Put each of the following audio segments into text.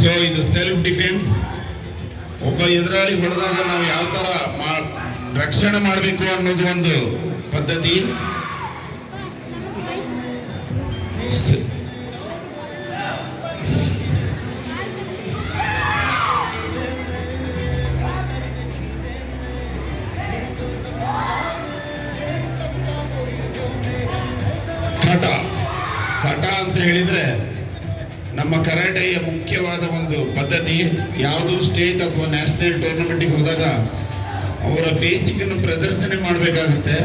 So ಇದು self defence. ಒಬ್ಬ ಎದುರಾಳಿ ಹೊಡೆದಾಗ ನಾವು ಯಾವ ತರ ರಕ್ಷಣೆ ಮಾಡಬೇಕು ಅನ್ನೋದು ಒಂದು ಪದ್ಧತಿ. ಕಟ ಅಂತ ಹೇಳಿದ್ರೆ ನಮ್ಮ ಕರಾಟೆಯ ಮುಖ್ಯವಾದ ಒಂದು ಪದ್ಧತಿ. ಯಾವುದು ಸ್ಟೇಟ್ ಅಥವಾ ನ್ಯಾಷನಲ್ ಟೂರ್ನಮೆಂಟ್ಗೆ ಹೋದಾಗ ಅವರ ಬೇಸಿಕ್ ಅನ್ನು ಪ್ರದರ್ಶನ ಮಾಡಬೇಕಾಗುತ್ತೆ.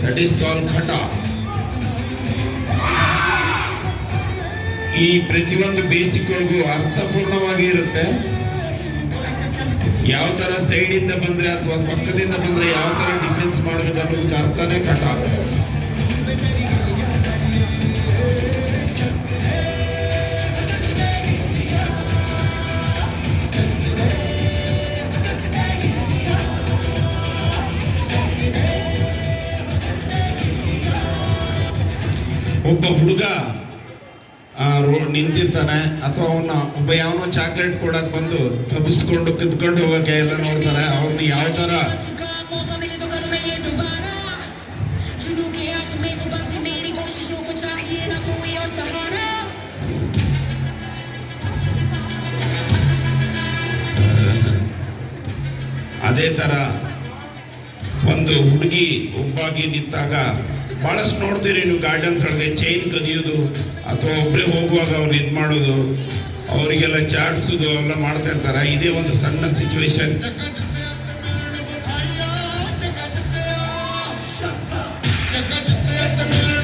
ದಟ್ ಈಸ್ ಕಾಲ್ ಕಟ. ಈ ಪ್ರತಿಯೊಂದು ಬೇಸಿಕ್ ಒಳಗೂ ಅರ್ಥಪೂರ್ಣವಾಗಿ ಇರುತ್ತೆ. ಯಾವ ತರ ಸೈಡ್ ಇಂದ ಬಂದ್ರೆ ಅಥವಾ ಪಕ್ಕದಿಂದ ಬಂದ್ರೆ ಯಾವ ತರ ಡಿಫೆನ್ಸ್ ಮಾಡಬೇಕು ಅನ್ನೋದಕ್ಕೆ ಅರ್ಥನೇ ಕಟ. ಒಬ್ಬ ಹುಡುಗ ನಿಂತಿರ್ತಾನೆ ಅಥವಾ ಅವನ್ನ ಒಬ್ಬ ಯಾವನೋ ಚಾಕ್ಲೇಟ್ ಕೊಡಕ್ ಬಂದು ತಪ್ಪಿಸ್ಕೊಂಡು ಕಿತ್ಕೊಂಡು ಹೋಗಕ್ಕೆ ಎಲ್ಲ ನೋಡ್ತಾರೆ. ಅವ್ರನ್ನ ಯಾವ ತರ ಅದೇ ತರ ಒಂದು ಹುಡುಗಿ ಒಬ್ಬಾಗಿ ನಿಂತಾಗ ಬಹಳಷ್ಟು ನೋಡ್ತೀರಿ ನೀವು ಗಾರ್ಡನ್ಸ್ ಒಳಗೆ ಚೈನ್ ಕದಿಯೋದು ಅಥವಾ ಒಬ್ಬರೇ ಹೋಗುವಾಗ ಅವ್ರು ಇದು ಮಾಡೋದು, ಅವರಿಗೆಲ್ಲ ಚಾಡ್ಸೋದು ಎಲ್ಲ ಮಾಡ್ತಾ ಇರ್ತಾರೆ. ಇದೇ ಒಂದು ಸಣ್ಣ ಸಿಚುವೇಶನ್.